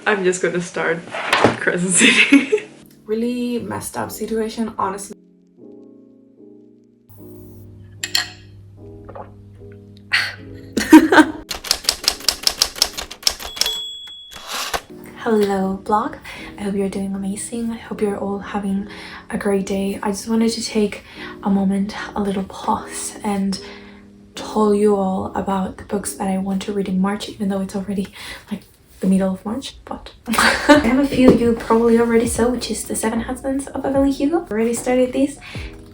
I'm just gonna start Crescent City. Really messed up situation, honestly. Hello vlog, I hope you're doing amazing. I hope you're all having a great day. I just wanted to take a moment, a little pause, and tell you all about the books that I want to read in March, even though it's already like the middle of March. But I have a few you probably already saw, which is The Seven Husbands of Evelyn Hugo. I already started this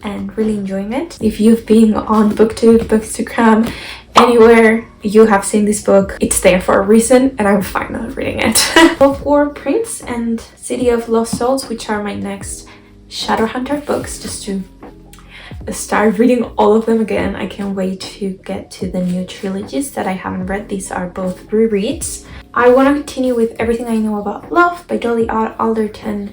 and really enjoying it. If you've been on BookTube, Bookstagram, anywhere you have seen this book, it's there for a reason, and I'm finally reading it. Of War Prince and City of Lost Souls, which are my next Shadowhunter books, just to start reading all of them again. I can't wait to get to the new trilogies that I haven't read. These are both rereads. I want to continue with Everything I Know About Love by Dolly Alderton.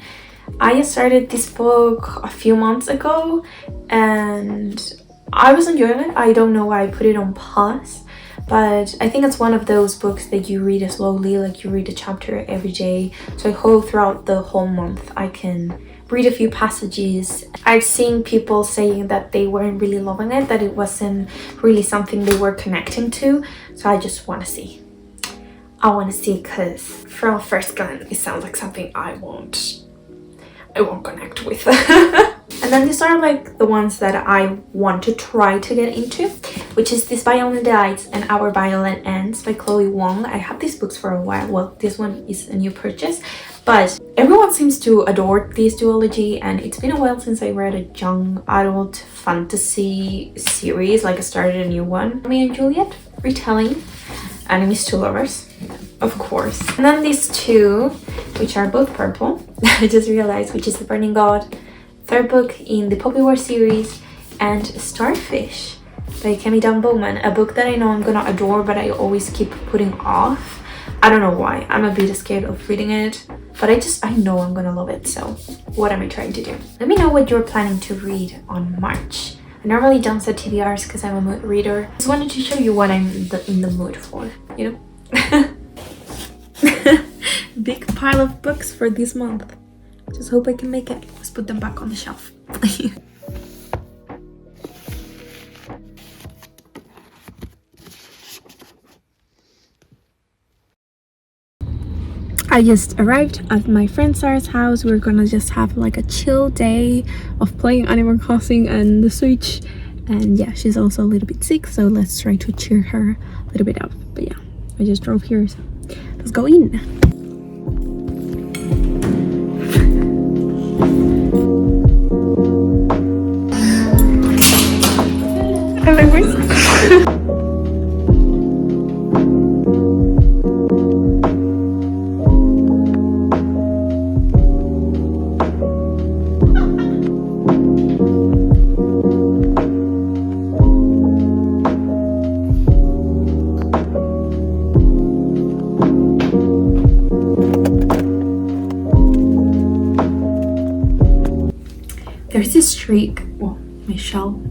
I started this book a few months ago and I was enjoying it. I don't know why I put it on pause, but I think it's one of those books that you read slowly, like you read a chapter every day. So I hope throughout the whole month I can read a few passages. I've seen people saying that they weren't really loving it, that it wasn't really something they were connecting to. So I just want to see. I want to see, because from first glance it sounds like something I won't connect with. And then these are like the ones that I want to try to get into, which is This Violin Dies and Our Violin Ends by Chloe Wong. I have these books for a while. Well, this one is a new purchase, but everyone seems to adore this duology, and it's been a while since I read a young adult fantasy series, like I started a new one. Romeo and Juliet retelling, Enemies to Lovers, of course. And then these two, which are both purple, I just realized, which is The Burning God, third book in the Poppy War series, and Starfish by Kemi Dawn Bowman, a book that I know I'm gonna adore, but I always keep putting off. I don't know why. I'm a bit scared of reading it, but I know I'm gonna love it. So what am I trying to do? Let me know what you're planning to read on March. I normally don't set TBRs because I'm a mood reader. Just wanted to show you what I'm in the mood for, you know? Big pile of books for this month. Just hope I can make it. Let's put them back on the shelf. I just arrived at my friend Sarah's house. We're gonna just have like a chill day of playing Animal Crossing and the Switch. And yeah, she's also a little bit sick, so let's try to cheer her a little bit up. But yeah, I just drove here, so let's go in. There's this streak, well, Michelle.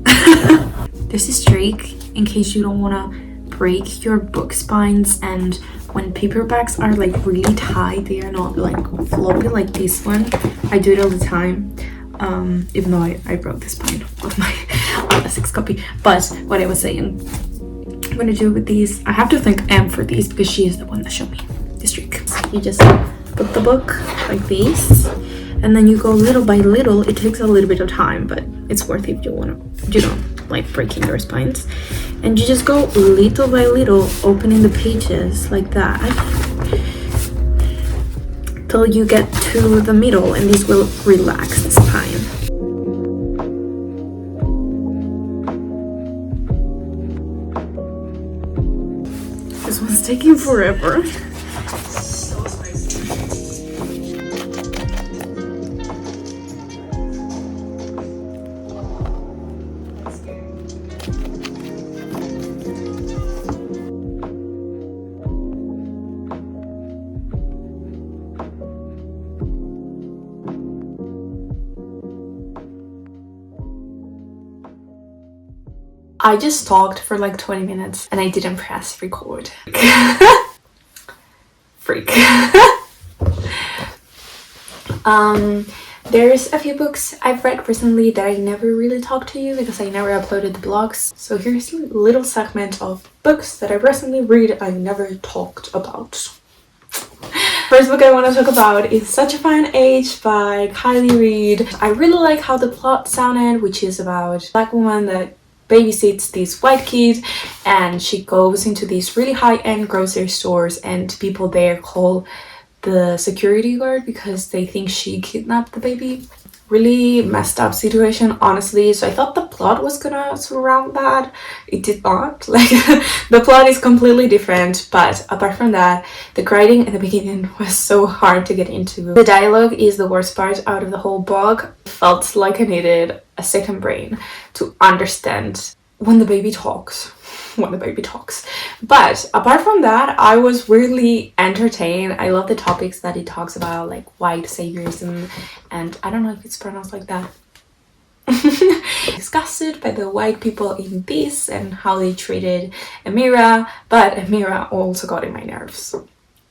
There's this streak in case you don't want to break your book spines, and when paperbacks are like really tight, they are not like floppy like this one. I do it all the time, even though I broke the spine of my 6 copy. But what I was saying, I'm gonna do with these, I have to thank Em for these because she is the one that showed me the streak. You just put the book like this, and then you go little by little. It takes a little bit of time, but it's worth it if you want to, you know, like breaking your spines. And you just go little by little, opening the pages like that till you get to the middle, and this will relax the spine. This one's taking forever. I just talked for like 20 minutes and I didn't press record. Freak. There's a few books I've read recently that I never really talked to you because I never uploaded the blogs. So here's a little segment of books that I recently read I never talked about. First book I want to talk about is Such a Fine Age by Kylie Reid. I really like how the plot sounded, which is about a black woman that babysits this white kid, and she goes into these really high-end grocery stores, and people there call the security guard because they think she kidnapped the baby. Really messed up situation, honestly. So I thought the plot was gonna surround that. It did not. Like, the plot is completely different, but apart from that, the writing at the beginning was so hard to get into. The dialogue is the worst part out of the whole book. Felt like I needed a second brain to understand when the baby talks. But apart from that, I was really entertained. I love the topics that it talks about, like white saviorism, and I don't know if it's pronounced like that. Disgusted by the white people in this and how they treated Amira, but Amira also got in my nerves.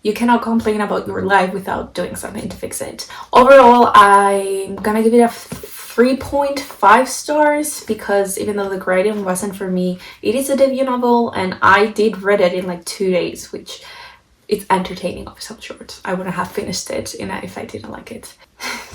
You cannot complain about your life without doing something to fix it. Overall, I'm gonna give it a 3.5 stars because even though the writing wasn't for me, it is a debut novel and I did read it in like 2 days, which it's entertaining of some sort. I wouldn't have finished it if I didn't like it.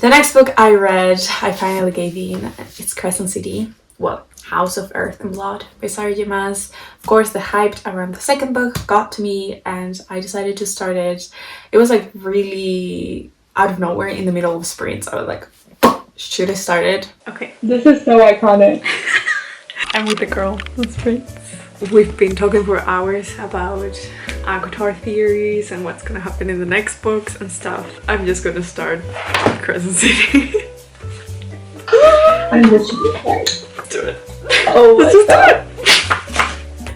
The next book I read, I finally gave in. It's Crescent City. Well, House of Earth and Blood by Sarah J. Maas. Of course, the hype around the second book got to me and I decided to start it. It was like really out of nowhere in the middle of spring, so I was like, should I start it? Okay. This is so iconic. I'm with the girl. That's right. We've been talking for hours about Avatar theories and what's gonna happen in the next books and stuff. I'm just gonna start Crescent City. I'm literally excited. Let's do it. Oh Let's just my do god. it.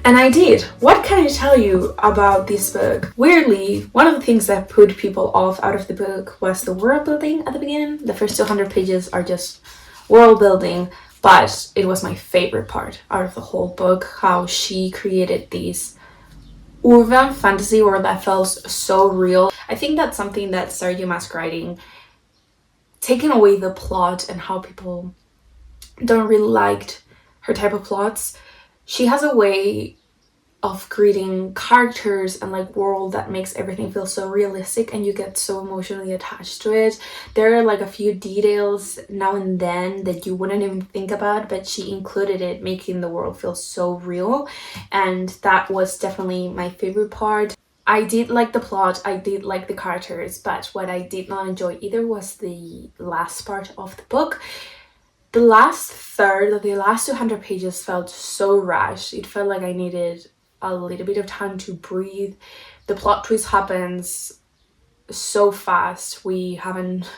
And I did. What can I tell you about this book? Weirdly, one of the things that put people off out of the book was the world building at the beginning. The first 200 pages are just world building, but it was my favorite part out of the whole book, how she created this urban fantasy world that felt so real. I think that's something that Sarah J. Maas writing, taking away the plot and how people don't really like her type of plots. She has a way of creating characters and like world that makes everything feel so realistic and you get so emotionally attached to it. There are like a few details now and then that you wouldn't even think about, but she included it, making the world feel so real, and that was definitely my favorite part. I did like the plot, I did like the characters, but what I did not enjoy either was the last part of the book. The last third, the last 200 pages felt so rushed. It felt like I needed a little bit of time to breathe. The plot twist happens so fast. We haven't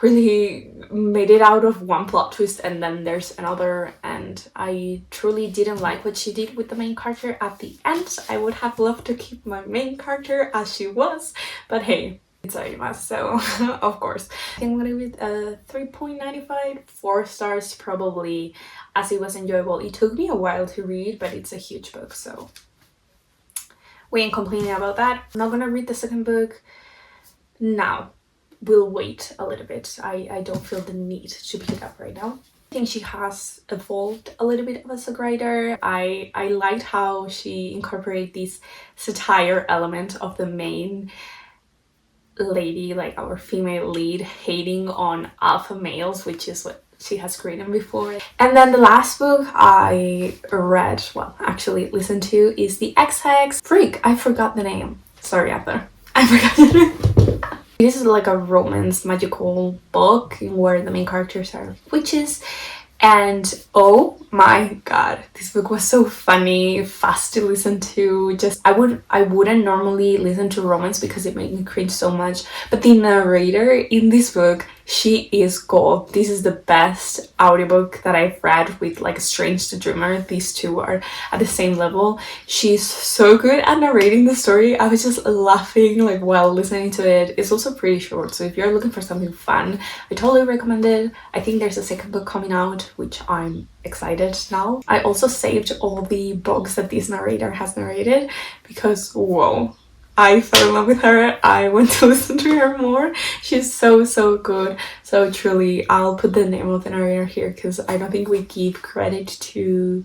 really made it out of one plot twist and then there's another, and I truly didn't like what she did with the main character at the end. I would have loved to keep my main character as she was, but hey, it's Sarah, so of course. I think I'm gonna give it a 3.95, 4 stars probably, as it was enjoyable. It took me a while to read, but it's a huge book, so we ain't complaining about that. I'm not gonna read the second book now. We'll wait a little bit. I don't feel the need to pick it up right now. I think she has evolved a little bit as a writer. I liked how she incorporated this satire element of the main lady, like our female lead, hating on alpha males, which is what she has created before. And then the last book I read, well, actually listened to, is The XX. Freak, I forgot the name. Sorry, Arthur. I forgot the name. This is like a romance magical book where the main characters are witches. And oh my god, this book was so funny, fast to listen to. Just I wouldn't normally listen to romance because it made me cringe so much, but the narrator in this book, she is gold. This is the best audiobook that I've read with like Strange the Dreamer. These two are at the same level. She's so good at narrating the story. I was just laughing like while listening to it. It's also pretty short, so if you're looking for something fun, I totally recommend it. I think there's a second book coming out, which I'm excited now. I also saved all the books that this narrator has narrated because whoa, I fell in love with her. I want to listen to her more. She's so good. So truly, I'll put the name of the narrator here because I don't think we give credit to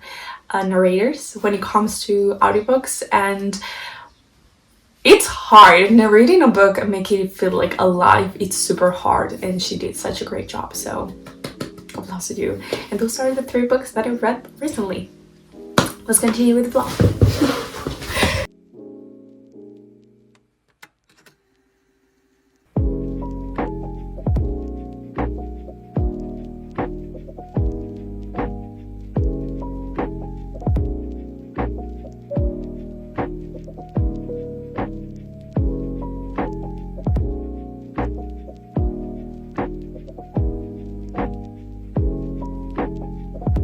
narrators when it comes to audiobooks, and it's hard. Narrating a book and making it feel like alive, it's super hard, and she did such a great job. So applause to you. And those are the 3 books that I read recently. Let's continue with the vlog.